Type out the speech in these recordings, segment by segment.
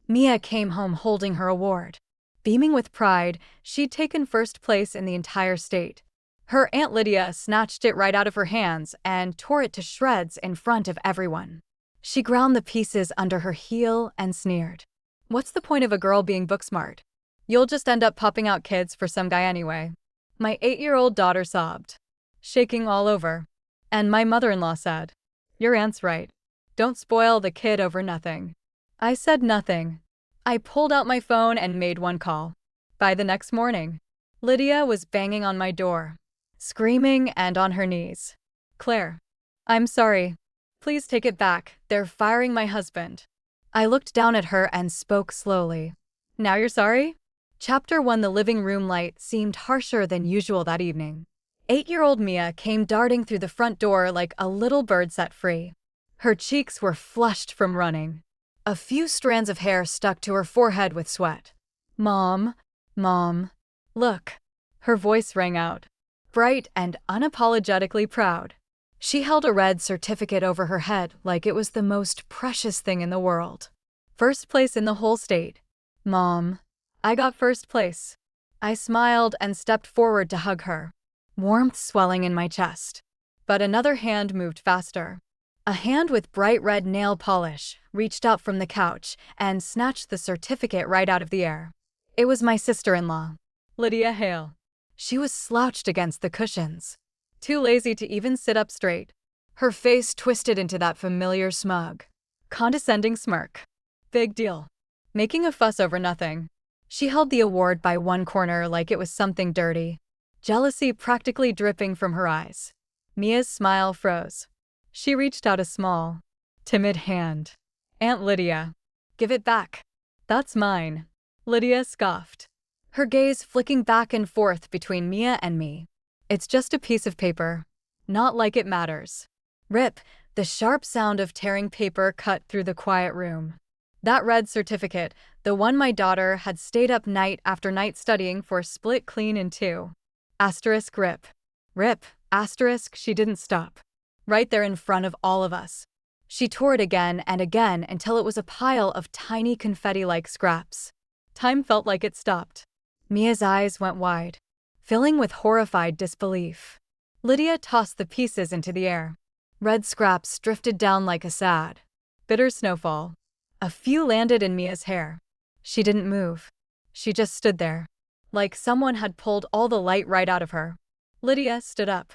Mia came home holding her award. Beaming with pride, she'd taken first place in the entire state. Her Aunt Lydia snatched it right out of her hands and tore it to shreds in front of everyone. She ground the pieces under her heel and sneered. "What's the point of a girl being book smart? You'll just end up popping out kids for some guy anyway." My 8-year-old daughter sobbed, shaking all over. And my mother-in-law said, "Your aunt's right. Don't spoil the kid over nothing." I said nothing. I pulled out my phone and made one call. By the next morning, Lydia was banging on my door, screaming and on her knees. "Claire, I'm sorry. Please take it back. They're firing my husband." I looked down at her and spoke slowly. "Now you're sorry?" Chapter 1. The living room light seemed harsher than usual that evening. 8-year-old Mia came darting through the front door like a little bird set free. Her cheeks were flushed from running. A few strands of hair stuck to her forehead with sweat. Mom, look." Her voice rang out, bright and unapologetically proud. She held a red certificate over her head like it was the most precious thing in the world. "First place in the whole state. Mom, I got first place." I smiled and stepped forward to hug her, warmth swelling in my chest. But another hand moved faster. A hand with bright red nail polish reached out from the couch and snatched the certificate right out of the air. It was my sister-in-law, Lydia Hale. She was slouched against the cushions, too lazy to even sit up straight. Her face twisted into that familiar smug, condescending smirk. Big deal. Making a fuss over nothing. She held the award by one corner like it was something dirty, jealousy practically dripping from her eyes. Mia's smile froze. She reached out a small, timid hand. "Aunt Lydia, give it back." "That's mine." Lydia scoffed, her gaze flicking back and forth between Mia and me. "It's just a piece of paper. Not like it matters." Rip, the sharp sound of tearing paper cut through the quiet room. That red certificate, the one my daughter had stayed up night after night studying for, split clean in two. Asterisk rip. Rip, asterisk, she didn't stop. Right there in front of all of us. She tore it again and again until it was a pile of tiny confetti-like scraps. Time felt like it stopped. Mia's eyes went wide, filling with horrified disbelief. Lydia tossed the pieces into the air. Red scraps drifted down like a sad, bitter snowfall. A few landed in Mia's hair. She didn't move. She just stood there, like someone had pulled all the light right out of her. Lydia stood up,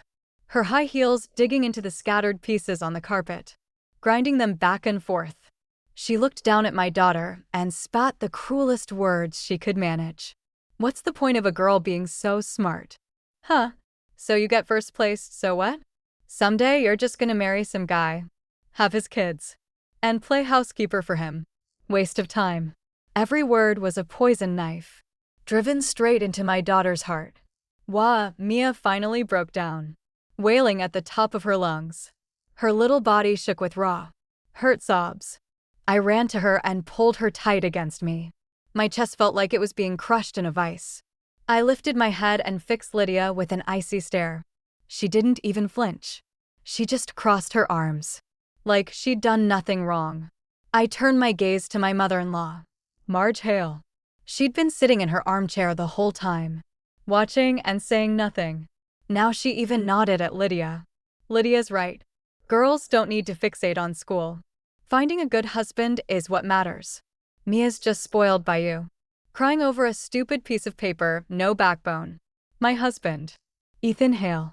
her high heels digging into the scattered pieces on the carpet, grinding them back and forth. She looked down at my daughter and spat the cruelest words she could manage. "What's the point of a girl being so smart? Huh? So you get first place, so what? Someday you're just gonna marry some guy, have his kids, and play housekeeper for him. Waste of time." Every word was a poison knife, driven straight into my daughter's heart. Wah, Mia finally broke down, wailing at the top of her lungs. Her little body shook with raw, hurt sobs. I ran to her and pulled her tight against me. My chest felt like it was being crushed in a vice. I lifted my head and fixed Lydia with an icy stare. She didn't even flinch. She just crossed her arms, like she'd done nothing wrong. I turned my gaze to my mother-in-law, Marge Hale. She'd been sitting in her armchair the whole time, watching and saying nothing. Now she even nodded at Lydia. "Lydia's right. Girls don't need to fixate on school. Finding a good husband is what matters. Mia's just spoiled by you. Crying over a stupid piece of paper, no backbone." My husband, Ethan Hale,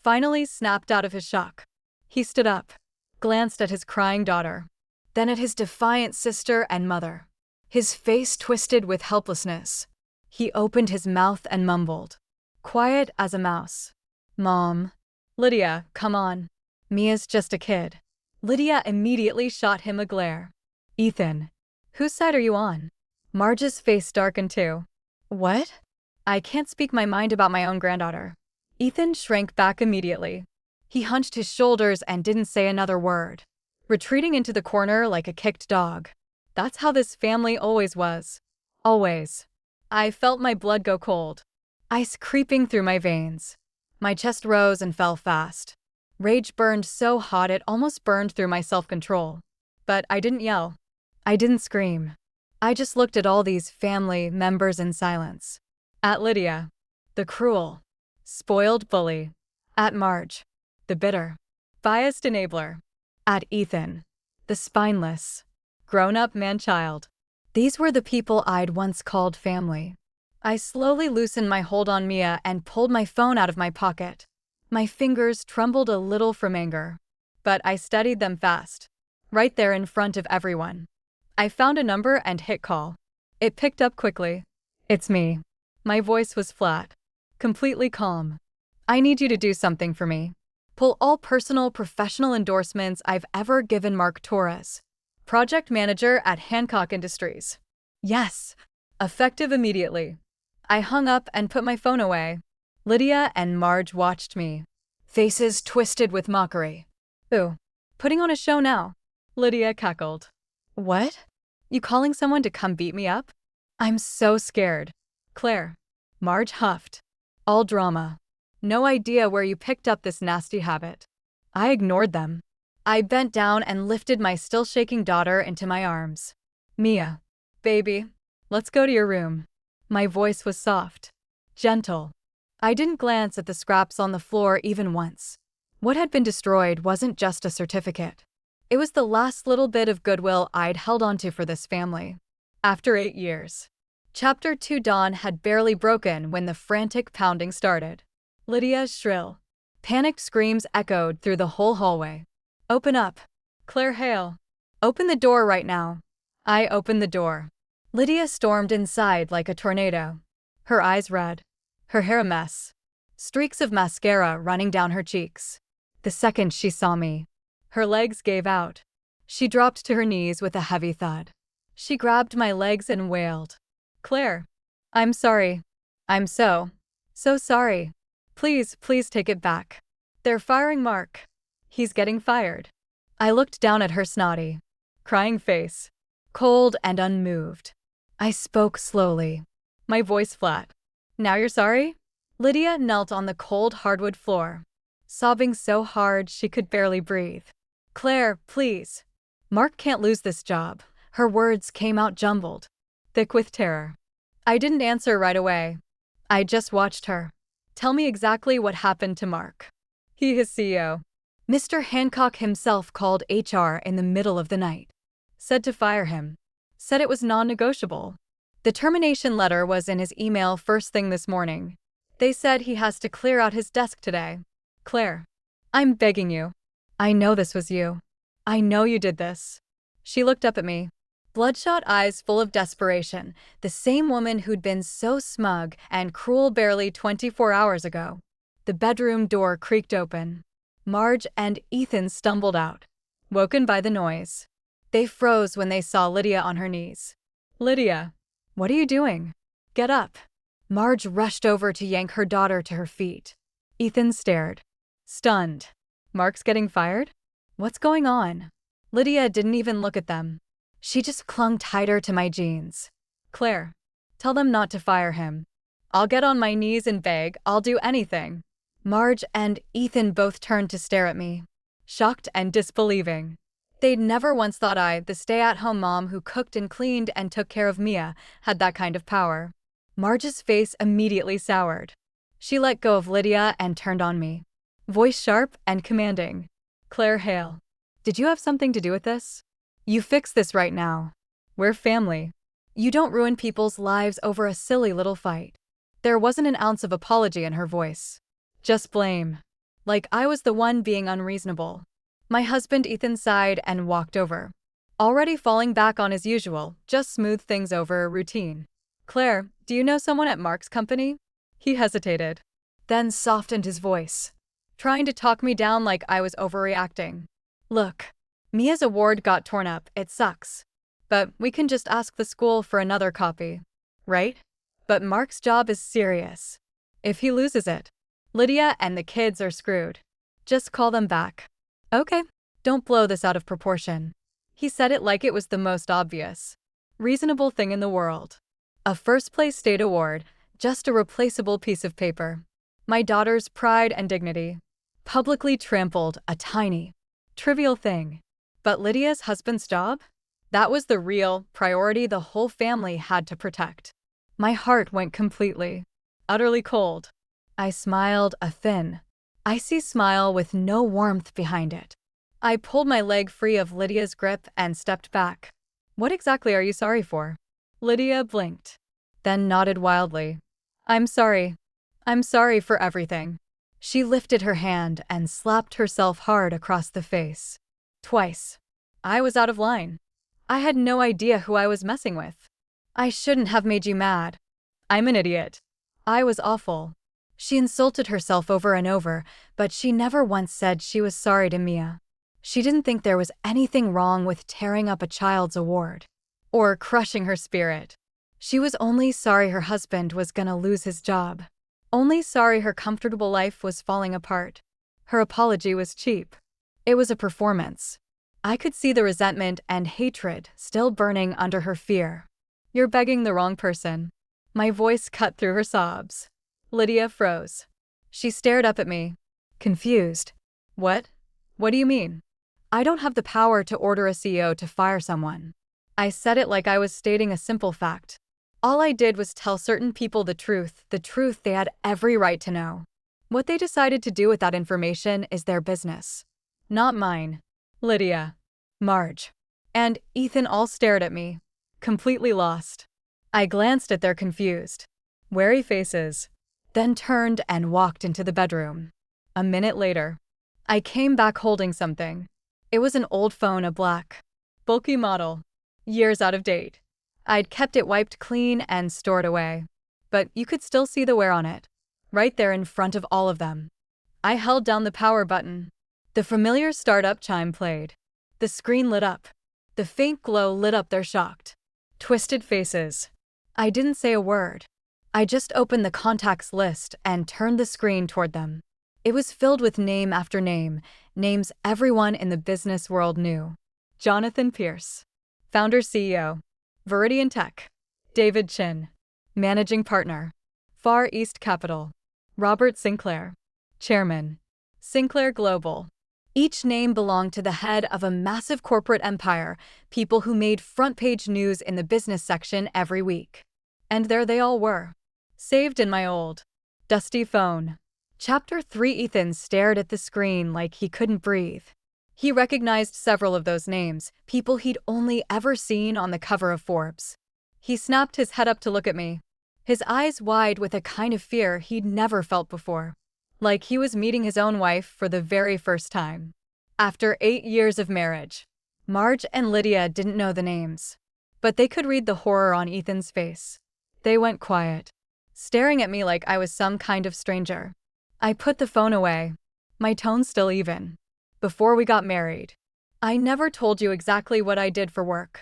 finally snapped out of his shock. He stood up, glanced at his crying daughter, then at his defiant sister and mother. His face twisted with helplessness. He opened his mouth and mumbled, quiet as a mouse, "Mom." "Lydia, come on. Mia's just a kid." Lydia immediately shot him a glare. "Ethan, whose side are you on?" Marge's face darkened too. "What?" "I can't speak my mind about my own granddaughter." Ethan shrank back immediately. He hunched his shoulders and didn't say another word, retreating into the corner like a kicked dog. That's how this family always was. Always. I felt my blood go cold, ice creeping through my veins. My chest rose and fell fast. Rage burned so hot it almost burned through my self-control. But I didn't yell. I didn't scream. I just looked at all these family members in silence. At Lydia, the cruel, spoiled bully. At Marge, the bitter, biased enabler. At Ethan, the spineless, grown-up man-child. These were the people I'd once called family. I slowly loosened my hold on Mia and pulled my phone out of my pocket. My fingers trembled a little from anger, but I steadied them fast, right there in front of everyone. I found a number and hit call. It picked up quickly. It's me. My voice was flat, completely calm. I need you to do something for me. Pull all personal professional endorsements I've ever given Mark Torres, project manager at Hancock Industries. Yes, effective immediately. I hung up and put my phone away. Lydia and Marge watched me, faces twisted with mockery. Ooh, putting on a show now. Lydia cackled. What? You calling someone to come beat me up? I'm so scared. Claire. Marge huffed. All drama. No idea where you picked up this nasty habit. I ignored them. I bent down and lifted my still shaking daughter into my arms. Mia. Baby. Let's go to your room. My voice was soft, gentle. I didn't glance at the scraps on the floor even once. What had been destroyed wasn't just a certificate. It was the last little bit of goodwill I'd held onto for this family. After 8 years. Chapter 2 dawn had barely broken when the frantic pounding started. Lydia's shrill, panicked screams echoed through the whole hallway. Open up. Claire Hale. Open the door right now. I opened the door. Lydia stormed inside like a tornado. Her eyes red. Her hair a mess. Streaks of mascara running down her cheeks. The second she saw me, her legs gave out. She dropped to her knees with a heavy thud. She grabbed my legs and wailed. Claire. I'm sorry. I'm so sorry. Please take it back. They're firing Mark. He's getting fired. I looked down at her snotty, crying face, cold and unmoved. I spoke slowly, my voice flat. Now you're sorry? Lydia knelt on the cold hardwood floor, sobbing so hard she could barely breathe. Claire, please. Mark can't lose this job. Her words came out jumbled, thick with terror. I didn't answer right away. I just watched her. Tell me exactly what happened to Mark. He is CEO. Mr. Hancock himself called HR in the middle of the night. Said to fire him. Said it was non-negotiable. The termination letter was in his email first thing this morning. They said he has to clear out his desk today. Claire. I'm begging you. I know this was you. I know you did this. She looked up at me. Bloodshot eyes full of desperation, the same woman who'd been so smug and cruel barely 24 hours ago. The bedroom door creaked open. Marge and Ethan stumbled out, woken by the noise. They froze when they saw Lydia on her knees. Lydia, what are you doing? Get up. Marge rushed over to yank her daughter to her feet. Ethan stared, stunned. Mark's getting fired? What's going on? Lydia didn't even look at them. She just clung tighter to my jeans. Claire, tell them not to fire him. I'll get on my knees and beg. I'll do anything. Marge and Ethan both turned to stare at me, shocked and disbelieving. They'd never once thought I, the stay-at-home mom who cooked and cleaned and took care of Mia, had that kind of power. Marge's face immediately soured. She let go of Lydia and turned on me, voice sharp and commanding. Claire Hale, did you have something to do with this? You fix this right now. We're family. You don't ruin people's lives over a silly little fight. There wasn't an ounce of apology in her voice. Just blame. Like I was the one being unreasonable. My husband Ethan sighed and walked over. Already falling back on his usual, just smooth things over routine. Claire, do you know someone at Mark's company? He hesitated, then softened his voice, trying to talk me down like I was overreacting. Look. Mia's award got torn up, it sucks. But we can just ask the school for another copy, right? But Mark's job is serious. If he loses it, Lydia and the kids are screwed. Just call them back. Okay, don't blow this out of proportion. He said it like it was the most obvious, reasonable thing in the world. A first-place state award, just a replaceable piece of paper. My daughter's pride and dignity, publicly trampled, a tiny, trivial thing. But Lydia's husband's job? That was the real priority the whole family had to protect. My heart went completely, utterly cold. I smiled a thin, icy smile with no warmth behind it. I pulled my leg free of Lydia's grip and stepped back. What exactly are you sorry for? Lydia blinked, then nodded wildly. I'm sorry. I'm sorry for everything. She lifted her hand and slapped herself hard across the face. Twice. I was out of line. I had no idea who I was messing with. I shouldn't have made you mad. I'm an idiot. I was awful. She insulted herself over and over, but she never once said she was sorry to Mia. She didn't think there was anything wrong with tearing up a child's award or crushing her spirit. She was only sorry her husband was gonna lose his job. Only sorry her comfortable life was falling apart. Her apology was cheap. It was a performance. I could see the resentment and hatred still burning under her fear. You're begging the wrong person. My voice cut through her sobs. Lydia froze. She stared up at me, confused. What? What do you mean? I don't have the power to order a CEO to fire someone. I said it like I was stating a simple fact. All I did was tell certain people the truth they had every right to know. What they decided to do with that information is their business, not mine. Lydia, Marge, and Ethan all stared at me, completely lost. I glanced at their confused, wary faces, then turned and walked into the bedroom. A minute later, I came back holding something. It was an old phone, a black, bulky model, years out of date. I'd kept it wiped clean and stored away, but you could still see the wear on it, right there in front of all of them. I held down the power button. The familiar startup chime played. The screen lit up. The faint glow lit up their shocked, twisted faces. I didn't say a word. I just opened the contacts list and turned the screen toward them. It was filled with name after name, names everyone in the business world knew. Jonathan Pierce, founder CEO, Viridian Tech. David Chin, managing partner, Far East Capital. Robert Sinclair, chairman, Sinclair Global. Each name belonged to the head of a massive corporate empire, people who made front-page news in the business section every week. And there they all were, saved in my old, dusty phone. Chapter 3. Ethan stared at the screen like he couldn't breathe. He recognized several of those names, people he'd only ever seen on the cover of Forbes. He snapped his head up to look at me, his eyes wide with a kind of fear he'd never felt before. Like he was meeting his own wife for the very first time. After 8 years of marriage, Marge and Lydia didn't know the names, but they could read the horror on Ethan's face. They went quiet, staring at me like I was some kind of stranger. I put the phone away, my tone still even. Before we got married, I never told you exactly what I did for work.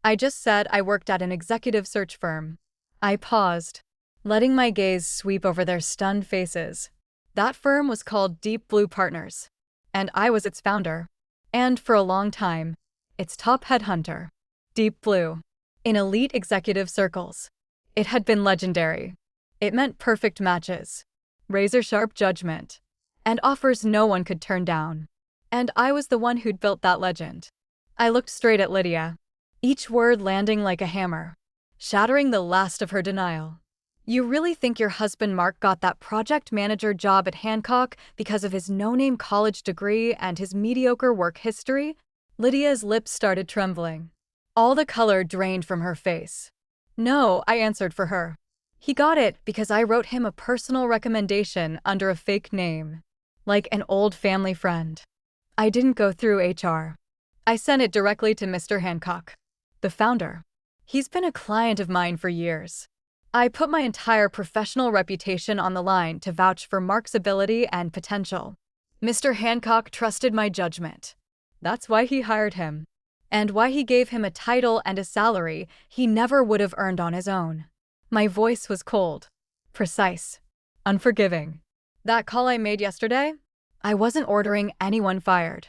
I just said I worked at an executive search firm. I paused, letting my gaze sweep over their stunned faces. That firm was called Deep Blue Partners, and I was its founder. And for a long time, its top headhunter. Deep Blue. In elite executive circles, it had been legendary. It meant perfect matches, razor-sharp judgment, and offers no one could turn down. And I was the one who'd built that legend. I looked straight at Lydia, each word landing like a hammer, shattering the last of her denial. You really think your husband Mark got that project manager job at Hancock because of his no-name college degree and his mediocre work history? Lydia's lips started trembling. All the color drained from her face. No, I answered for her. He got it because I wrote him a personal recommendation under a fake name, like an old family friend. I didn't go through HR. I sent it directly to Mr. Hancock, the founder. He's been a client of mine for years. I put my entire professional reputation on the line to vouch for Mark's ability and potential. Mr. Hancock trusted my judgment. That's why he hired him, and why he gave him a title and a salary he never would have earned on his own. My voice was cold, precise, unforgiving. That call I made yesterday? I wasn't ordering anyone fired.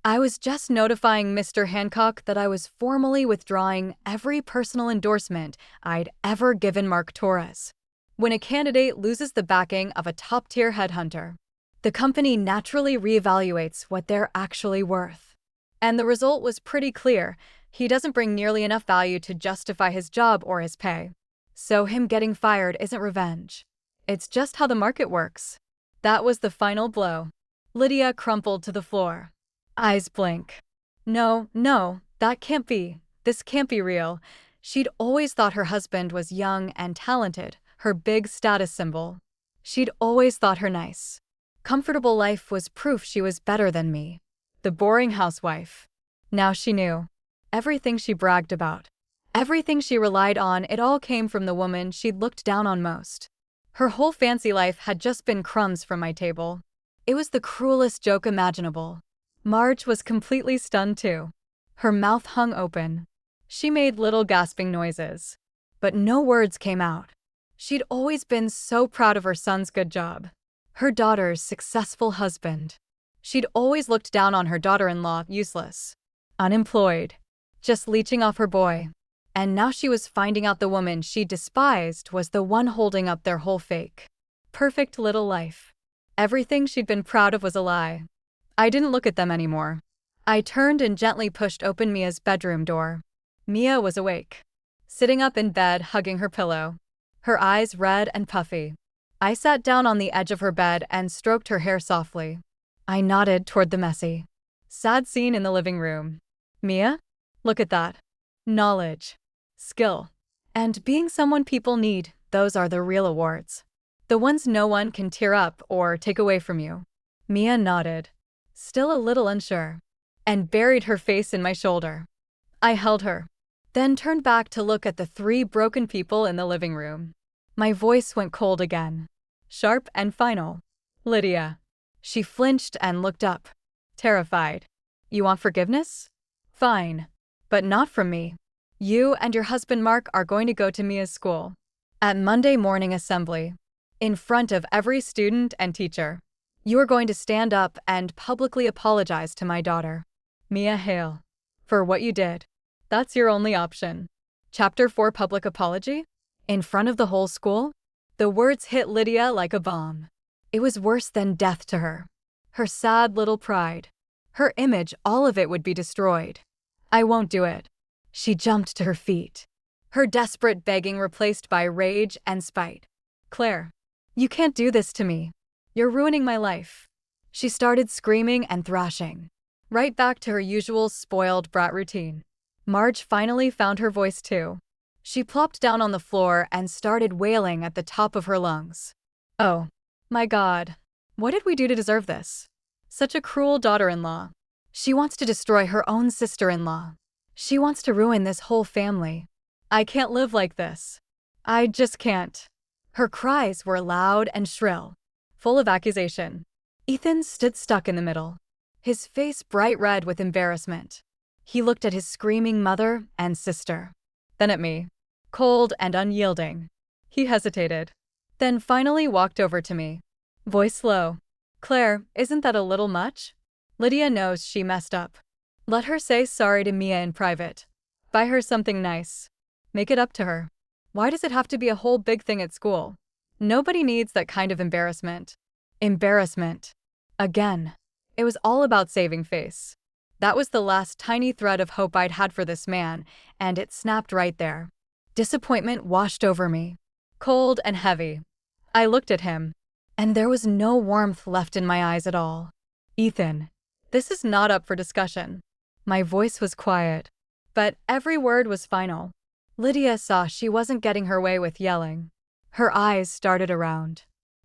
I was just notifying Mr. Hancock that I was formally withdrawing every personal endorsement I'd ever given Mark Torres. When a candidate loses the backing of a top-tier headhunter, the company naturally reevaluates what they're actually worth. And the result was pretty clear. He doesn't bring nearly enough value to justify his job or his pay. So him getting fired isn't revenge. It's just how the market works. That was the final blow. Lydia crumpled to the floor. Eyes blink. No, no, that can't be. This can't be real. She'd always thought her husband was young and talented, her big status symbol. She'd always thought her nice. Comfortable life was proof she was better than me. The boring housewife. Now she knew. Everything she bragged about. Everything she relied on, it all came from the woman she'd looked down on most. Her whole fancy life had just been crumbs from my table. It was the cruelest joke imaginable. Marge was completely stunned too. Her mouth hung open. She made little gasping noises. But no words came out. She'd always been so proud of her son's good job. Her daughter's successful husband. She'd always looked down on her daughter-in-law, useless. Unemployed. Just leeching off her boy. And now she was finding out the woman she despised was the one holding up their whole fake, perfect little life. Everything she'd been proud of was a lie. I didn't look at them anymore. I turned and gently pushed open Mia's bedroom door. Mia was awake, sitting up in bed, hugging her pillow, her eyes red and puffy. I sat down on the edge of her bed and stroked her hair softly. I nodded toward the messy, sad scene in the living room. Mia? Look at that. Knowledge. Skill. And being someone people need, those are the real awards. The ones no one can tear up or take away from you. Mia nodded, still a little unsure, and buried her face in my shoulder. I held her, then turned back to look at the 3 broken people in the living room. My voice went cold again, sharp and final. Lydia. She flinched and looked up, terrified. You want forgiveness? Fine. But not from me. You and your husband Mark are going to go to Mia's school. At Monday morning assembly. In front of every student and teacher. You are going to stand up and publicly apologize to my daughter, Mia Hale, for what you did. That's your only option. Chapter 4 Public Apology? In front of the whole school? The words hit Lydia like a bomb. It was worse than death to her. Her sad little pride. Her image, all of it would be destroyed. I won't do it. She jumped to her feet, her desperate begging replaced by rage and spite. Claire, you can't do this to me. You're ruining my life. She started screaming and thrashing, right back to her usual spoiled brat routine. Marge finally found her voice too. She plopped down on the floor and started wailing at the top of her lungs. Oh, my God. What did we do to deserve this? Such a cruel daughter-in-law. She wants to destroy her own sister-in-law. She wants to ruin this whole family. I can't live like this. I just can't. Her cries were loud and shrill, full of accusation. Ethan stood stuck in the middle, his face bright red with embarrassment. He looked at his screaming mother and sister, then at me, cold and unyielding. He hesitated, then finally walked over to me, voice low. Claire, isn't that a little much? Lydia knows she messed up. Let her say sorry to Mia in private. Buy her something nice. Make it up to her. Why does it have to be a whole big thing at school? Nobody needs that kind of embarrassment. Embarrassment. Again. It was all about saving face. That was the last tiny thread of hope I'd had for this man, and it snapped right there. Disappointment washed over me, cold and heavy. I looked at him, and there was no warmth left in my eyes at all. Ethan, this is not up for discussion. My voice was quiet, but every word was final. Lydia saw she wasn't getting her way with yelling. Her eyes started around,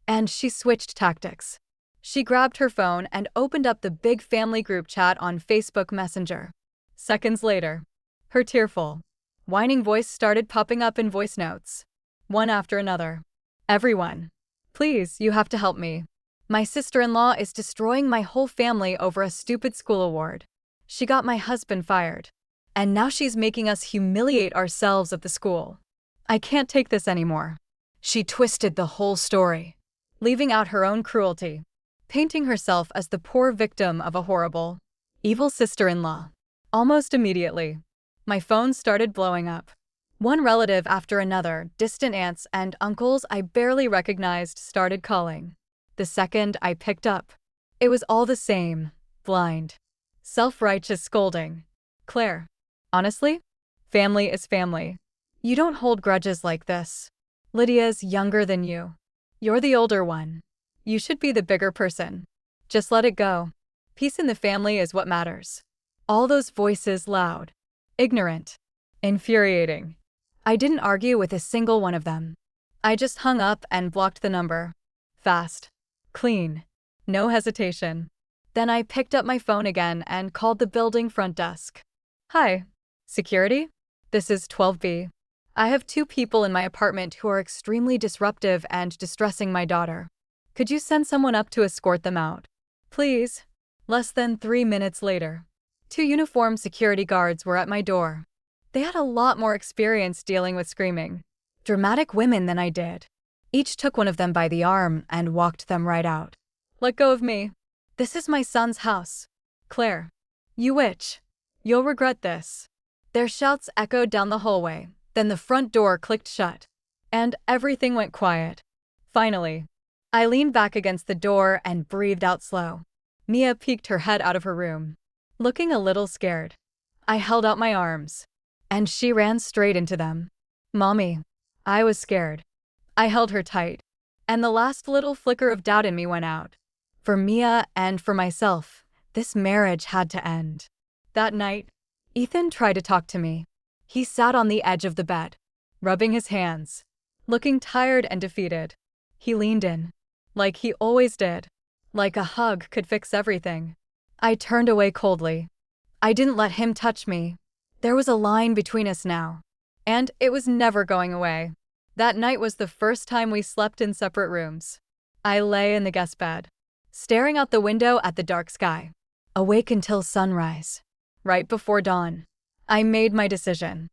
and she switched tactics. She grabbed her phone and opened up the big family group chat on Facebook Messenger. Seconds later, her tearful, whining voice started popping up in voice notes, one after another. Everyone, please, you have to help me. My sister-in-law is destroying my whole family over a stupid school award. She got my husband fired, and now she's making us humiliate ourselves at the school. I can't take this anymore. She twisted the whole story, leaving out her own cruelty, painting herself as the poor victim of a horrible, evil sister-in-law. Almost immediately, my phone started blowing up. One relative after another, distant aunts and uncles I barely recognized, started calling. The second I picked up, it was all the same, blind, self-righteous scolding. Claire, Honestly, family is family. You don't hold grudges like this. Lydia's younger than you. You're the older one. You should be the bigger person. Just let it go. Peace in the family is what matters. All those voices loud. Ignorant. Infuriating. I didn't argue with a single one of them. I just hung up and blocked the number. Fast. Clean. No hesitation. Then I picked up my phone again and called the building front desk. Hi. Security? This is 12B. I have 2 people in my apartment who are extremely disruptive and distressing my daughter. Could you send someone up to escort them out? Please. Less than 3 minutes later, 2 uniformed security guards were at my door. They had a lot more experience dealing with screaming, dramatic women than I did. Each took one of them by the arm and walked them right out. Let go of me. This is my son's house. Claire. You witch. You'll regret this. Their shouts echoed down the hallway. Then the front door clicked shut. And everything went quiet. Finally, I leaned back against the door and breathed out slow. Mia peeked her head out of her room, looking a little scared. I held out my arms, and she ran straight into them. Mommy. I was scared. I held her tight, and the last little flicker of doubt in me went out. For Mia and for myself, this marriage had to end. That night, Ethan tried to talk to me. He sat on the edge of the bed, rubbing his hands, looking tired and defeated. He leaned in, like he always did, like a hug could fix everything. I turned away coldly. I didn't let him touch me. There was a line between us now, and it was never going away. That night was the first time we slept in separate rooms. I lay in the guest bed, staring out the window at the dark sky, awake until sunrise. Right before dawn, I made my decision.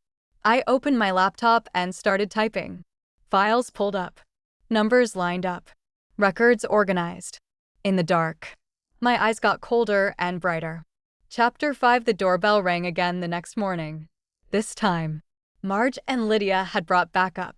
I opened my laptop and started typing. Files pulled up. Numbers lined up. Records organized. In the dark, my eyes got colder and brighter. Chapter 5. The doorbell rang again the next morning. This time, Marge and Lydia had brought backup.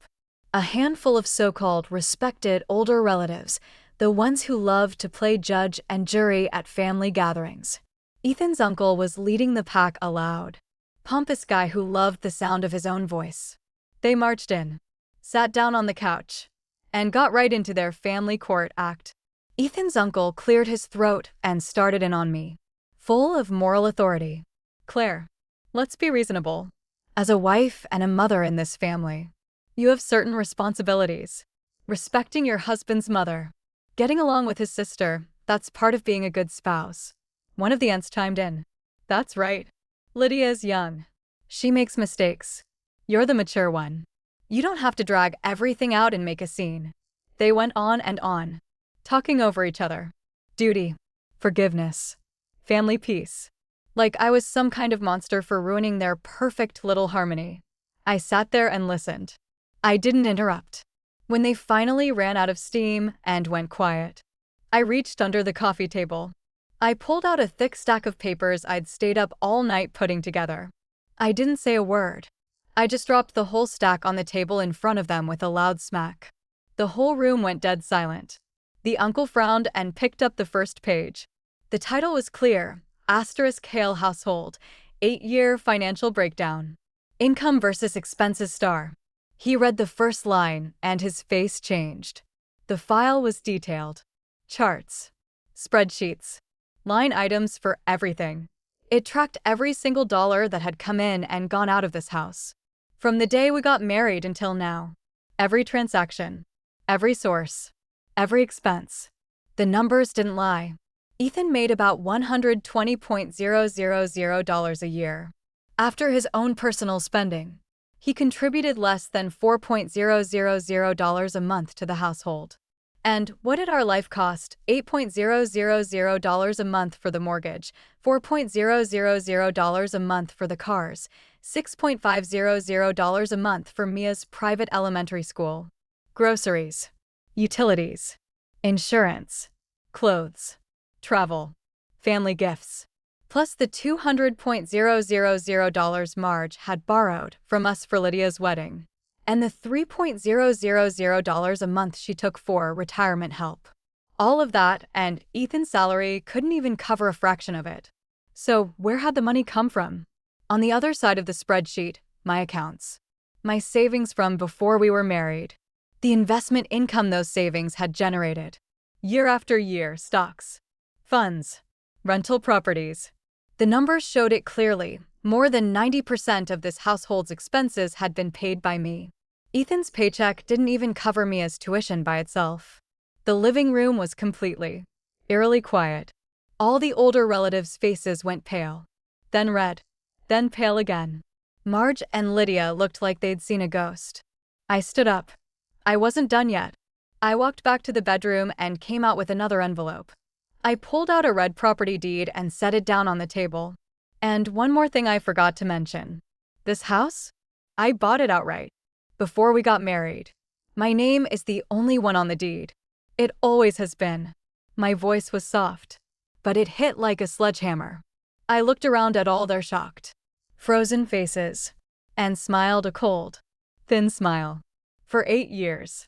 A handful of so-called respected older relatives, the ones who loved to play judge and jury at family gatherings. Ethan's uncle was leading the pack aloud. Pompous guy who loved the sound of his own voice. They marched in, sat down on the couch, and got right into their family court act. Ethan's uncle cleared his throat and started in on me, full of moral authority. Claire, let's be reasonable. As a wife and a mother in this family, you have certain responsibilities. Respecting your husband's mother, getting along with his sister, that's part of being a good spouse. One of the aunts chimed in. That's right. Lydia is young. She makes mistakes. You're the mature one. You don't have to drag everything out and make a scene. They went on and on, talking over each other. Duty, forgiveness, family peace. Like I was some kind of monster for ruining their perfect little harmony. I sat there and listened. I didn't interrupt. When they finally ran out of steam and went quiet, I reached under the coffee table. I pulled out a thick stack of papers I'd stayed up all night putting together. I didn't say a word. I just dropped the whole stack on the table in front of them with a loud smack. The whole room went dead silent. The uncle frowned and picked up the first page. The title was clear: Hale Household, 8-year financial breakdown. Income versus expenses star. He read the first line and his face changed. The file was detailed. Charts. Spreadsheets. Line items for everything. It tracked every single dollar that had come in and gone out of this house. From the day we got married until now. Every transaction. Every source. Every expense. The numbers didn't lie. Ethan made about $120,000 a year. After his own personal spending, he contributed less than $4,000 a month to the household. And what did our life cost? $8,000 a month for the mortgage, $4,000 a month for the cars, $6,500 a month for Mia's private elementary school. Groceries, utilities, insurance, clothes, travel, family gifts, plus the $200,000 Marge had borrowed from us for Lydia's wedding, and the $3,000 a month she took for retirement help. All of that and Ethan's salary couldn't even cover a fraction of it. So where had the money come from? On the other side of the spreadsheet, my accounts. My savings from before we were married. The investment income those savings had generated. Year after year, stocks, funds, rental properties. The numbers showed it clearly. More than 90% of this household's expenses had been paid by me. Ethan's paycheck didn't even cover me as tuition by itself. The living room was completely, eerily quiet. All the older relatives' faces went pale, then red, then pale again. Marge and Lydia looked like they'd seen a ghost. I stood up. I wasn't done yet. I walked back to the bedroom and came out with another envelope. I pulled out a red property deed and set it down on the table. And one more thing I forgot to mention. This house? I bought it outright. Before we got married. My name is the only one on the deed. It always has been. My voice was soft, but it hit like a sledgehammer. I looked around at all their shocked, frozen faces, and smiled a cold, thin smile. For 8 years,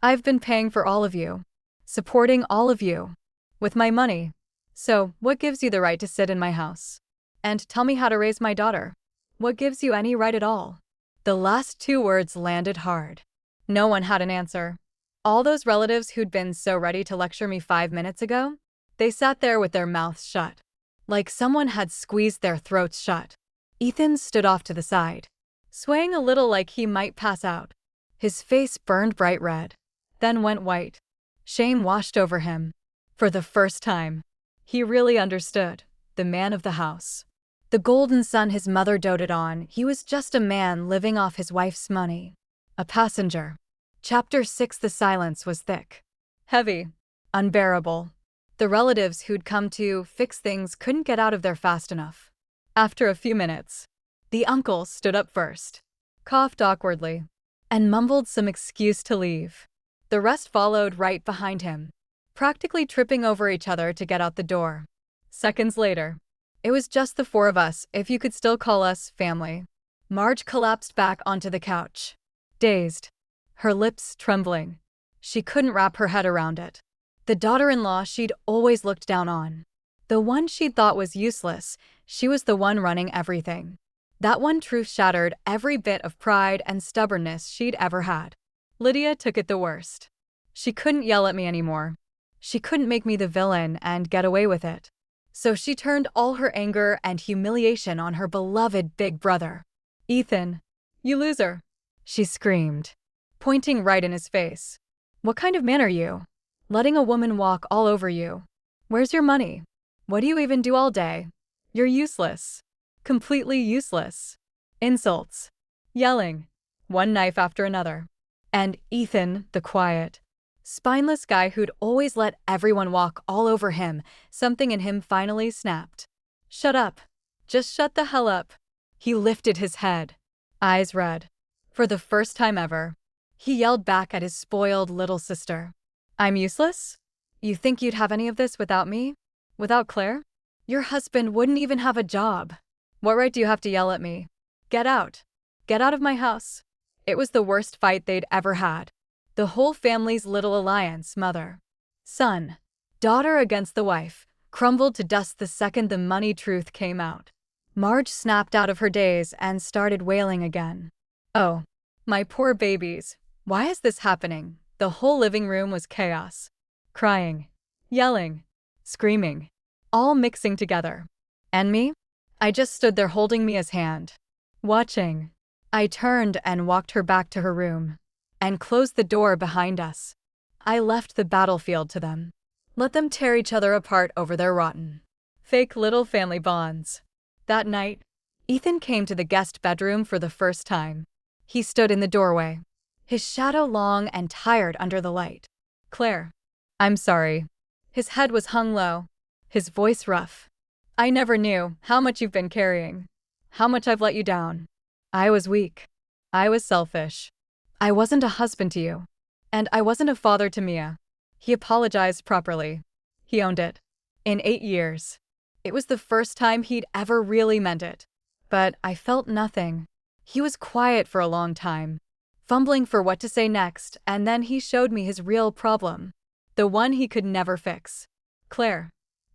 I've been paying for all of you, supporting all of you, with my money. So, what gives you the right to sit in my house? And tell me how to raise my daughter? What gives you any right at all? The last 2 words landed hard. No one had an answer. All those relatives who'd been so ready to lecture me 5 minutes ago, they sat there with their mouths shut, like someone had squeezed their throats shut. Ethan stood off to the side, swaying a little like he might pass out. His face burned bright red, then went white. Shame washed over him. For the first time, he really understood, the man of the house. The golden son his mother doted on, he was just a man living off his wife's money. A passenger. Chapter 6. The silence was thick, heavy, unbearable. The relatives who'd come to fix things couldn't get out of there fast enough. After a few minutes, the uncle stood up first, coughed awkwardly, and mumbled some excuse to leave. The rest followed right behind him, practically tripping over each other to get out the door. Seconds later, it was just the 4 of us, if you could still call us family. Marge collapsed back onto the couch, dazed, her lips trembling. She couldn't wrap her head around it. The daughter-in-law she'd always looked down on, the one she'd thought was useless, she was the one running everything. That one truth shattered every bit of pride and stubbornness she'd ever had. Lydia took it the worst. She couldn't yell at me anymore. She couldn't make me the villain and get away with it. So she turned all her anger and humiliation on her beloved big brother. "Ethan, you loser," she screamed, pointing right in his face. "What kind of man are you? Letting a woman walk all over you. Where's your money? What do you even do all day? You're useless. Completely useless." Insults. Yelling. One knife after another. And Ethan, the quiet, spineless guy who'd always let everyone walk all over him, something in him finally snapped. "Shut up. Just shut the hell up." He lifted his head, eyes red. For the first time ever, he yelled back at his spoiled little sister. "I'm useless? You think you'd have any of this without me? Without Claire? Your husband wouldn't even have a job. What right do you have to yell at me? Get out. Get out of my house." It was the worst fight they'd ever had. The whole family's little alliance, mother, son, daughter against the wife, crumbled to dust the second the money truth came out. Marge snapped out of her daze and started wailing again. "Oh, my poor babies. Why is this happening?" The whole living room was chaos. Crying, yelling, screaming, all mixing together. And me? I just stood there holding Mia's hand, watching. I turned and walked her back to her room, and closed the door behind us. I left the battlefield to them. Let them tear each other apart over their rotten, fake little family bonds. That night, Ethan came to the guest bedroom for the first time. He stood in the doorway, his shadow long and tired under the light. "Claire, I'm sorry." His head was hung low, his voice rough. "I never knew how much you've been carrying, how much I've let you down. I was weak. I was selfish. I wasn't a husband to you. And I wasn't a father to Mia." He apologized properly. He owned it. In 8 years. It was the first time he'd ever really meant it. But I felt nothing. He was quiet for a long time, fumbling for what to say next, and then he showed me his real problem. The one he could never fix. "Claire,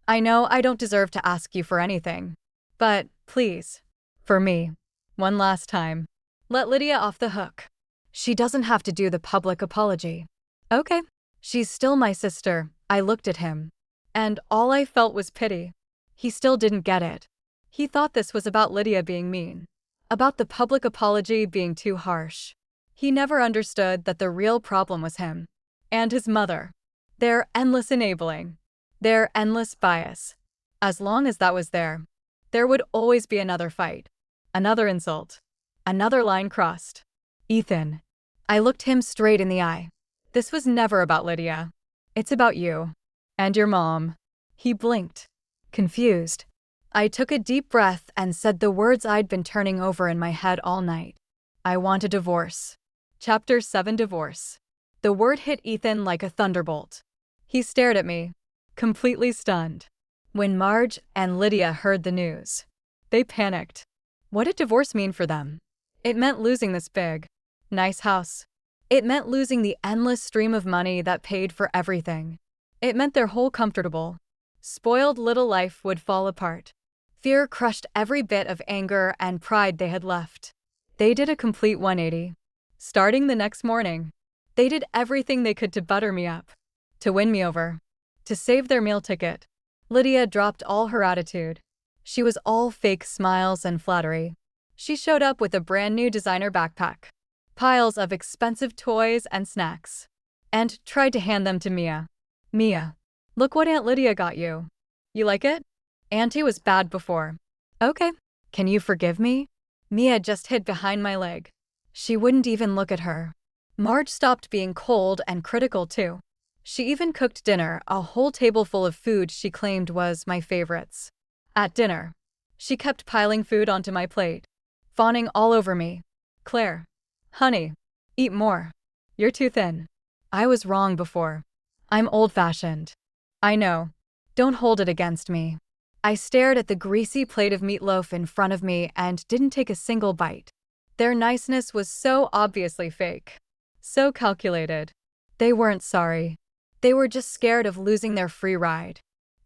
I know I don't deserve to ask you for anything. But, please, For me. One last time. Let Lydia off the hook. She doesn't have to do the public apology. Okay. She's still my sister. I looked at him. And all I felt was pity. He still didn't get it. He thought this was about Lydia being mean. About the public apology being too harsh. He never understood that the real problem was him. And his mother. Their endless enabling. Their endless bias. As long as that was there would always be another fight. Another insult. Another line crossed. Ethan. I looked him straight in the eye. This was never about Lydia. It's about you. And your mom. He blinked. Confused. I took a deep breath and said the words I'd been turning over in my head all night. I want a divorce. Chapter 7 Divorce. The word hit Ethan like a thunderbolt. He stared at me, completely stunned. When Marge and Lydia heard the news, they panicked. What did divorce mean for them? It meant losing this big, nice house. It meant losing the endless stream of money that paid for everything. It meant their whole comfortable, spoiled little life would fall apart. Fear crushed every bit of anger and pride they had left. They did a complete 180. Starting the next morning, they did everything they could to butter me up, to win me over, to save their meal ticket. Lydia dropped all her attitude. She was all fake smiles and flattery. She showed up with a brand new designer backpack, piles of expensive toys and snacks, and tried to hand them to Mia. Mia, look what Aunt Lydia got you. You like it? Auntie was bad before. Okay. Can you forgive me? Mia just hid behind my leg. She wouldn't even look at her. Marge stopped being cold and critical too. She even cooked dinner, a whole table full of food she claimed was my favorites. At dinner, she kept piling food onto my plate, fawning all over me. Claire. Honey. Eat more. You're too thin. I was wrong before. I'm old-fashioned. I know. Don't hold it against me. I stared at the greasy plate of meatloaf in front of me and didn't take a single bite. Their niceness was so obviously fake. So calculated. They weren't sorry. They were just scared of losing their free ride.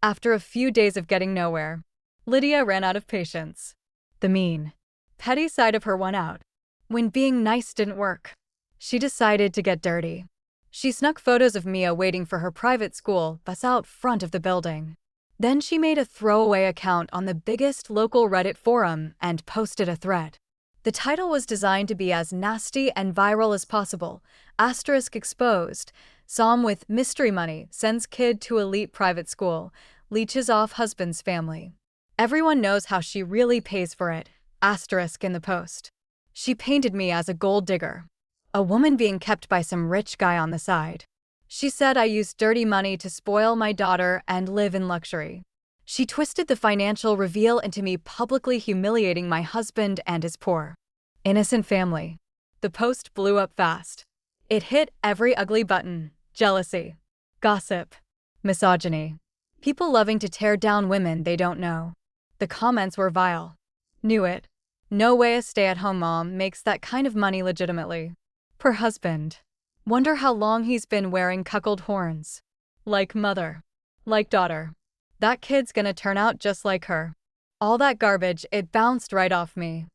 After a few days of getting nowhere, Lydia ran out of patience. The mean, petty side of her won out. When being nice didn't work, she decided to get dirty. She snuck photos of Mia waiting for her private school bus out front of the building. Then she made a throwaway account on the biggest local Reddit forum and posted a thread. The title was designed to be as nasty and viral as possible. Asterisk exposed. Psalm with mystery money sends kid to elite private school. Leeches off husband's family. Everyone knows how she really pays for it. Asterisk in the post. She painted me as a gold digger. A woman being kept by some rich guy on the side. She said I used dirty money to spoil my daughter and live in luxury. She twisted the financial reveal into me publicly humiliating my husband and his poor, innocent family. The post blew up fast. It hit every ugly button. Jealousy, gossip, misogyny. People loving to tear down women they don't know. The comments were vile. Knew it. No way a stay-at-home mom makes that kind of money legitimately. Per husband. Wonder how long he's been wearing cuckold horns. Like mother. Like daughter. That kid's gonna turn out just like her. All that garbage, it bounced right off me.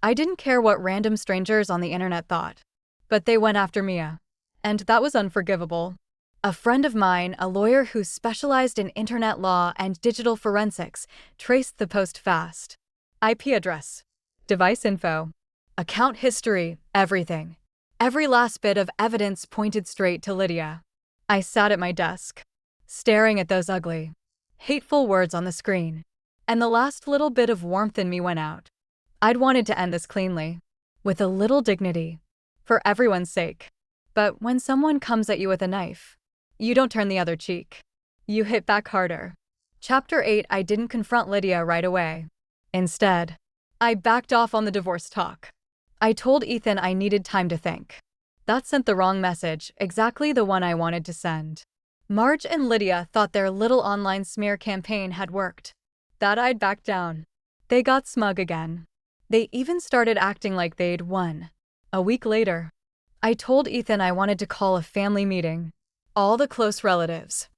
I didn't care what random strangers on the internet thought. But they went after Mia. And that was unforgivable. A friend of mine, a lawyer who specialized in internet law and digital forensics, traced the post fast. IP address, device info, account history, everything. Every last bit of evidence pointed straight to Lydia. I sat at my desk, staring at those ugly, hateful words on the screen, and the last little bit of warmth in me went out. I'd wanted to end this cleanly, with a little dignity, for everyone's sake. But when someone comes at you with a knife, you don't turn the other cheek. You hit back harder. Chapter 8. I didn't confront Lydia right away. Instead, I backed off on the divorce talk. I told Ethan I needed time to think. That sent the wrong message, exactly the one I wanted to send. Marge and Lydia thought their little online smear campaign had worked. That I'd backed down. They got smug again. They even started acting like they'd won. A week later, I told Ethan I wanted to call a family meeting. All the close relatives.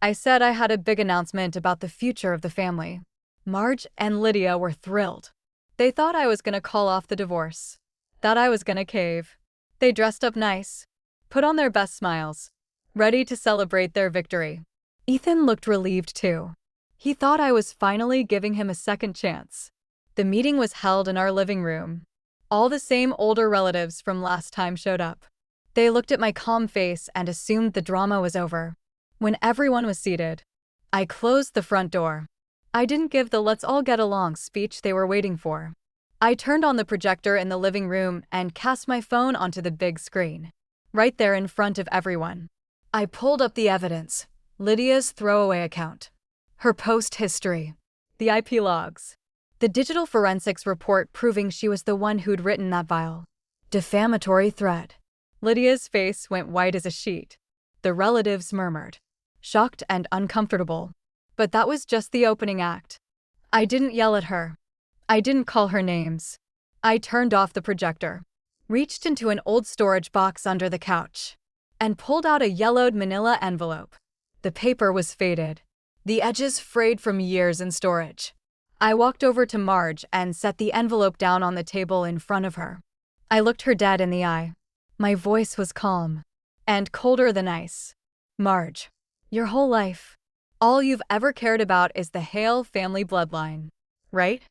I said I had a big announcement about the future of the family. Marge and Lydia were thrilled. They thought I was gonna call off the divorce. Thought I was gonna cave. They dressed up nice, put on their best smiles, ready to celebrate their victory. Ethan looked relieved too. He thought I was finally giving him a second chance. The meeting was held in our living room. All the same older relatives from last time showed up. They looked at my calm face and assumed the drama was over. When everyone was seated, I closed the front door. I didn't give the let's all get along speech they were waiting for. I turned on the projector in the living room and cast my phone onto the big screen, right there in front of everyone. I pulled up the evidence, Lydia's throwaway account, her post history, the IP logs, the digital forensics report proving she was the one who'd written that vile, defamatory thread. Lydia's face went white as a sheet. The relatives murmured, shocked and uncomfortable. But that was just the opening act. I didn't yell at her. I didn't call her names. I turned off the projector, reached into an old storage box under the couch, and pulled out a yellowed manila envelope. The paper was faded, the edges frayed from years in storage. I walked over to Marge and set the envelope down on the table in front of her. I looked her dead in the eye. My voice was calm and colder than ice. Marge, your whole life, all you've ever cared about is the Hale family bloodline, right?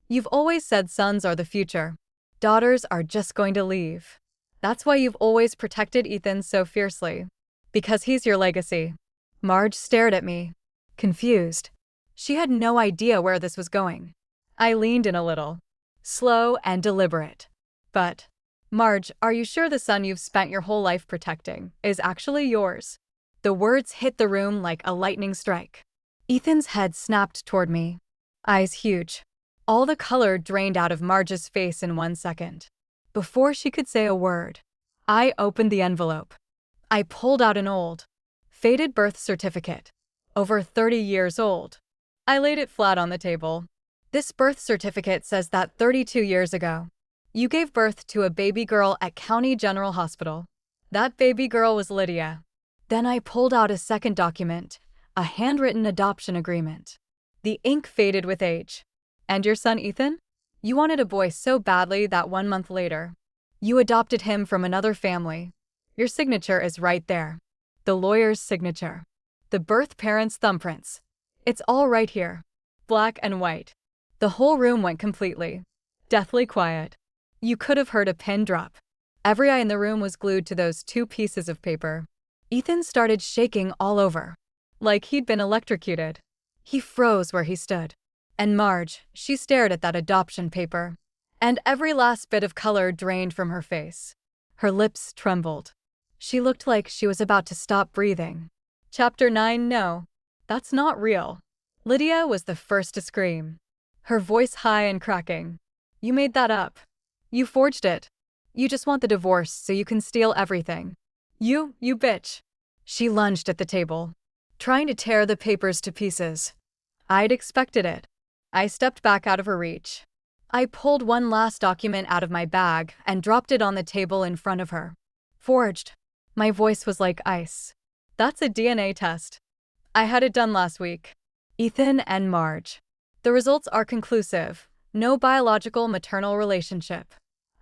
You've always said sons are the future. Daughters are just going to leave. That's why you've always protected Ethan so fiercely. Because he's your legacy. Marge stared at me, confused. She had no idea where this was going. I leaned in a little, slow and deliberate. But, Marge, are you sure the son you've spent your whole life protecting is actually yours? The words hit the room like a lightning strike. Ethan's head snapped toward me, eyes huge. All the color drained out of Marge's face in 1 second. Before she could say a word, I opened the envelope. I pulled out an old, faded birth certificate, over 30 years old. I laid it flat on the table. This birth certificate says that 32 years ago, you gave birth to a baby girl at County General Hospital. That baby girl was Lydia. Then I pulled out a second document, a handwritten adoption agreement. The ink faded with age. And your son Ethan? You wanted a boy so badly that 1 month later, you adopted him from another family. Your signature is right there. The lawyer's signature. The birth parents' thumbprints. It's all right here. Black and white. The whole room went completely, deathly quiet. You could have heard a pin drop. Every eye in the room was glued to those 2 pieces of paper. Ethan started shaking all over, like he'd been electrocuted. He froze where he stood. And Marge, she stared at that adoption paper, and every last bit of color drained from her face. Her lips trembled. She looked like she was about to stop breathing. Chapter 9. No, that's not real. Lydia was the first to scream, her voice high and cracking. You made that up. You forged it. You just want the divorce so you can steal everything. You bitch. She lunged at the table, trying to tear the papers to pieces. I'd expected it. I stepped back out of her reach. I pulled one last document out of my bag and dropped it on the table in front of her. Forged. My voice was like ice. That's a DNA test. I had it done last week. Ethan and Marge. The results are conclusive. No biological maternal relationship.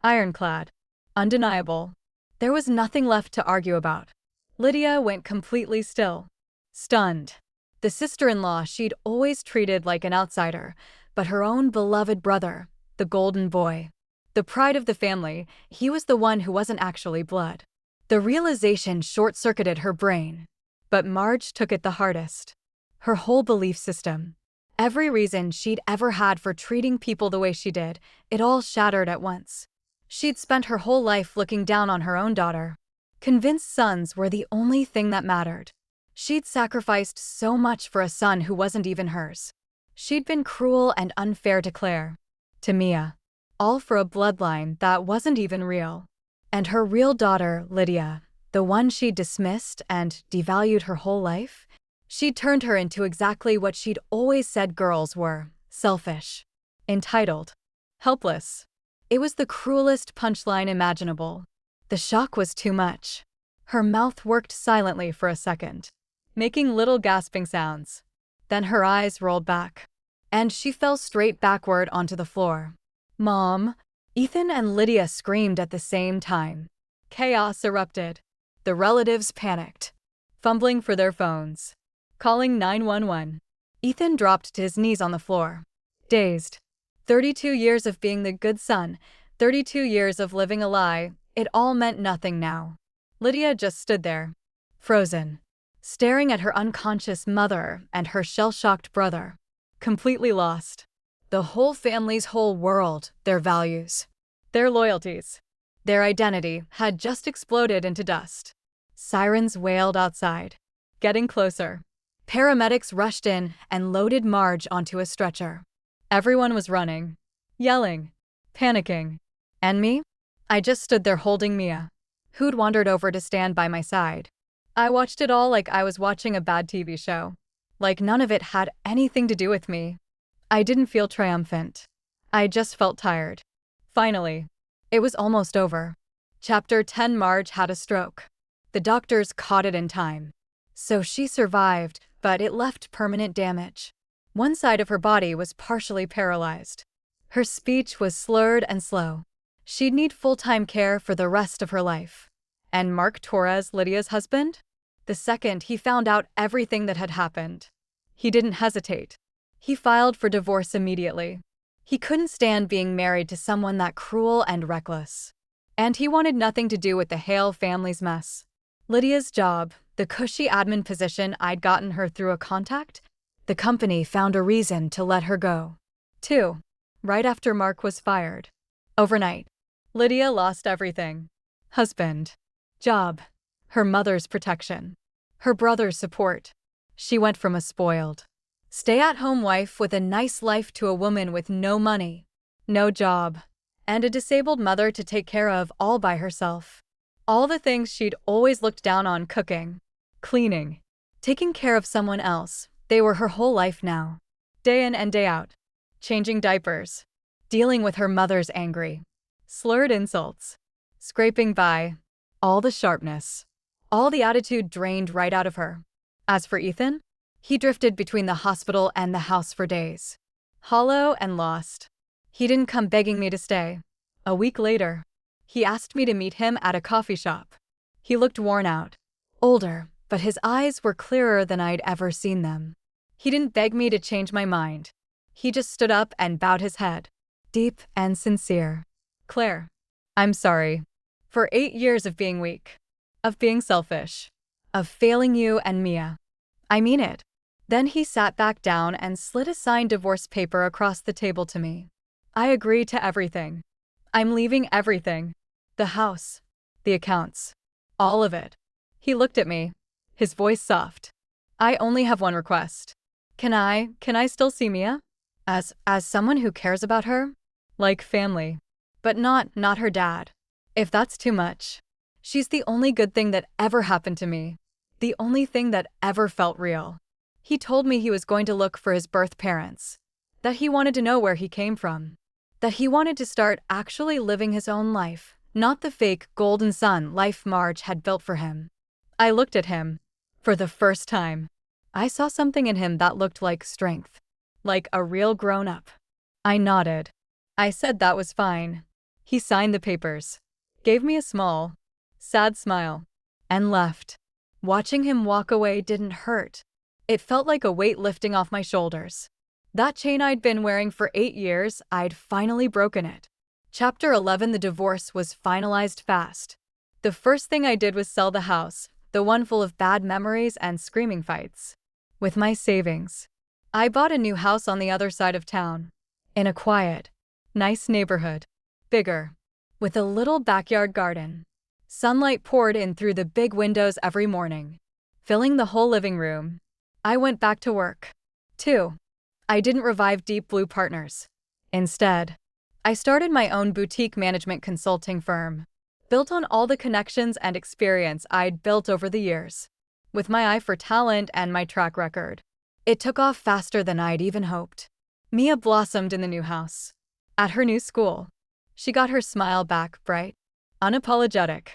Ironclad. Undeniable. There was nothing left to argue about. Lydia went completely still. Stunned. The sister-in-law she'd always treated like an outsider, but her own beloved brother, the golden boy. The pride of the family, he was the one who wasn't actually blood. The realization short-circuited her brain. But Marge took it the hardest. Her whole belief system. Every reason she'd ever had for treating people the way she did, it all shattered at once. She'd spent her whole life looking down on her own daughter, convinced sons were the only thing that mattered. She'd sacrificed so much for a son who wasn't even hers. She'd been cruel and unfair to Claire, to Mia, all for a bloodline that wasn't even real. And her real daughter, Lydia, the one she'd dismissed and devalued her whole life, she'd turned her into exactly what she'd always said girls were: selfish, entitled, helpless. It was the cruelest punchline imaginable. The shock was too much. Her mouth worked silently for a second, making little gasping sounds. Then her eyes rolled back, and she fell straight backward onto the floor. Mom! Ethan and Lydia screamed at the same time. Chaos erupted. The relatives panicked, fumbling for their phones, calling 911. Ethan dropped to his knees on the floor, dazed. 32 years of being the good son, 32 years of living a lie, it all meant nothing now. Lydia just stood there, frozen, staring at her unconscious mother and her shell-shocked brother, completely lost. The whole family's whole world, their values, their loyalties, their identity had just exploded into dust. Sirens wailed outside, getting closer. Paramedics rushed in and loaded Marge onto a stretcher. Everyone was running, yelling, panicking. And me? I just stood there holding Mia, who'd wandered over to stand by my side. I watched it all like I was watching a bad TV show, like none of it had anything to do with me. I didn't feel triumphant. I just felt tired. Finally, it was almost over. Chapter 10. Marge had a stroke. The doctors caught it in time. So she survived, but it left permanent damage. One side of her body was partially paralyzed. Her speech was slurred and slow. She'd need full-time care for the rest of her life. And Mark Torres, Lydia's husband? The second he found out everything that had happened, he didn't hesitate. He filed for divorce immediately. He couldn't stand being married to someone that cruel and reckless. And he wanted nothing to do with the Hale family's mess. Lydia's job, the cushy admin position I'd gotten her through a contact, the company found a reason to let her go. 2. Right after Mark was fired. Overnight, Lydia lost everything. Husband, job, her mother's protection, her brother's support. She went from a spoiled, stay-at-home wife with a nice life to a woman with no money, no job, and a disabled mother to take care of all by herself. All the things she'd always looked down on: cooking, cleaning, taking care of someone else, they were her whole life now. Day in and day out, changing diapers, dealing with her mother's angry, slurred insults, scraping by, all the sharpness, all the attitude drained right out of her. As for Ethan, he drifted between the hospital and the house for days, hollow and lost. He didn't come begging me to stay. A week later, he asked me to meet him at a coffee shop. He looked worn out, older, but his eyes were clearer than I'd ever seen them. He didn't beg me to change my mind. He just stood up and bowed his head, deep and sincere. Claire, I'm sorry for 8 years of being weak, of being selfish, of failing you and Mia. I mean it. Then he sat back down and slid a signed divorce paper across the table to me. I agree to everything. I'm leaving everything. The house, the accounts, all of it. He looked at me, his voice soft. I only have one request. Can I still see Mia? As someone who cares about her? Like family. But not her dad. If that's too much. She's the only good thing that ever happened to me. The only thing that ever felt real. He told me he was going to look for his birth parents. That he wanted to know where he came from. That he wanted to start actually living his own life, not the fake golden sun life Marge had built for him. I looked at him. For the first time, I saw something in him that looked like strength. Like a real grown-up. I nodded. I said that was fine. He signed the papers, gave me a small, sad smile, and left. Watching him walk away didn't hurt. It felt like a weight lifting off my shoulders. That chain I'd been wearing for 8 years, I'd finally broken it. Chapter 11. The divorce was finalized fast. The first thing I did was sell the house, the one full of bad memories and screaming fights. With my savings, I bought a new house on the other side of town, in a quiet, nice neighborhood, bigger, with a little backyard garden. Sunlight poured in through the big windows every morning, filling the whole living room. I went back to work. 2. I didn't revive Deep Blue Partners. Instead, I started my own boutique management consulting firm, built on all the connections and experience I'd built over the years. With my eye for talent and my track record, it took off faster than I'd even hoped. Mia blossomed in the new house. At her new school, she got her smile back, bright, unapologetic,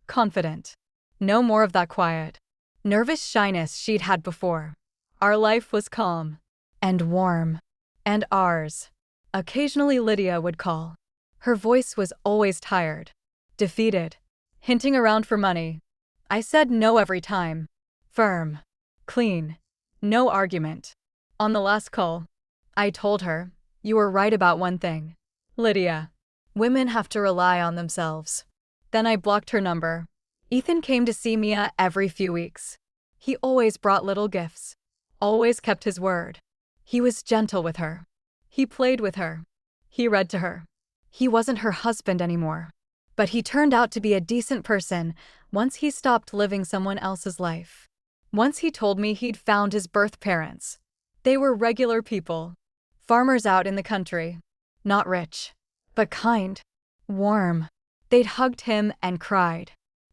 confident. No more of that quiet, nervous shyness she'd had before. Our life was calm, and warm, and ours. Occasionally Lydia would call. Her voice was always tired, defeated, hinting around for money. I said no every time. Firm. Clean. No argument. On the last call, I told her, "You were right about one thing, Lydia. Women have to rely on themselves." Then I blocked her number. Ethan came to see Mia every few weeks. He always brought little gifts. Always kept his word. He was gentle with her. He played with her. He read to her. He wasn't her husband anymore. But he turned out to be a decent person once he stopped living someone else's life. Once he told me he'd found his birth parents. They were regular people. Farmers out in the country. Not rich, but kind. Warm. They'd hugged him and cried.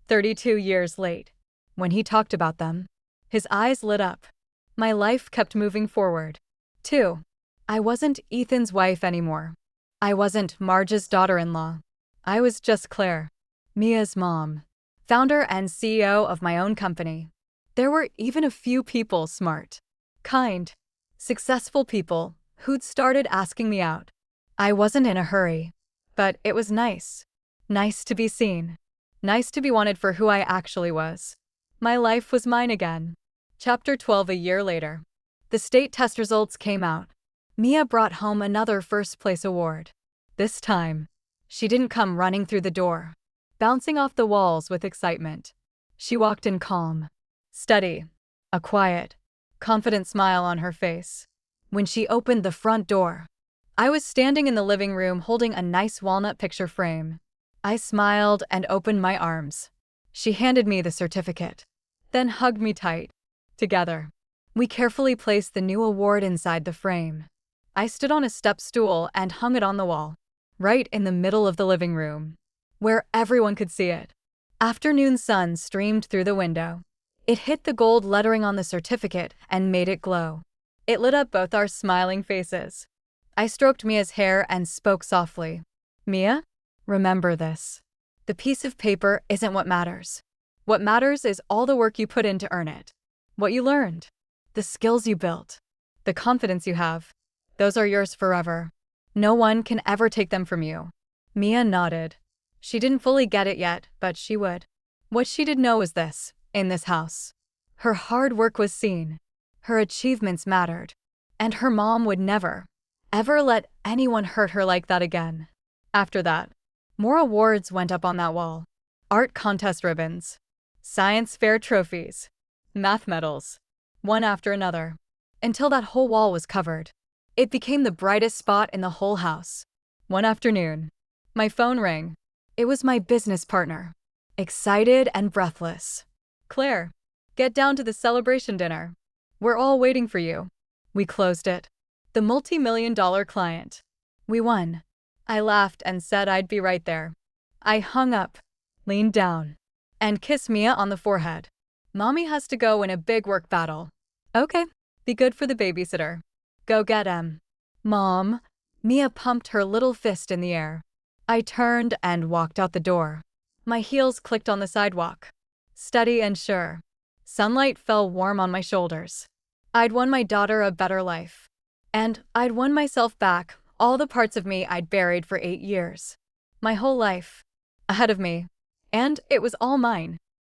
32 years late, when he talked about them, his eyes lit up. My life kept moving forward. 2. I wasn't Ethan's wife anymore. I wasn't Marge's daughter-in-law. I was just Claire, Mia's mom, founder and CEO of my own company. There were even a few people smart, kind, successful people who'd started asking me out. I wasn't in a hurry, but it was nice. Nice to be seen. Nice to be wanted for who I actually was. My life was mine again. Chapter 12. A year later. The state test results came out. Mia brought home another first-place award. This time, she didn't come running through the door, bouncing off the walls with excitement. She walked in calm, steady, a quiet, confident smile on her face. When she opened the front door, I was standing in the living room holding a nice walnut picture frame. I smiled and opened my arms. She handed me the certificate, then hugged me tight. Together, we carefully placed the new award inside the frame. I stood on a step stool and hung it on the wall, right in the middle of the living room, where everyone could see it. Afternoon sun streamed through the window. It hit the gold lettering on the certificate and made it glow. It lit up both our smiling faces. I stroked Mia's hair and spoke softly. "Mia? Remember this. The piece of paper isn't what matters. What matters is all the work you put in to earn it. What you learned. The skills you built. The confidence you have. Those are yours forever. No one can ever take them from you." Mia nodded. She didn't fully get it yet, but she would. What she did know was this: in this house, her hard work was seen. Her achievements mattered. And her mom would never, ever let anyone hurt her like that again. After that, more awards went up on that wall. Art contest ribbons, science fair trophies, math medals, one after another, until that whole wall was covered. It became the brightest spot in the whole house. One afternoon, my phone rang. It was my business partner, excited and breathless. "Claire, get down to the celebration dinner. We're all waiting for you." We closed it. The multi-million-dollar client. We won. I laughed and said I'd be right there. I hung up, leaned down, and kissed Mia on the forehead. "Mommy has to go in a big work battle." "Okay, be good for the babysitter. Go get him." "Mom." Mia pumped her little fist in the air. I turned and walked out the door. My heels clicked on the sidewalk. Steady and sure. Sunlight fell warm on my shoulders. I'd won my daughter a better life. And I'd won myself back, all the parts of me I'd buried for 8 years. My whole life. Ahead of me. And it was all mine.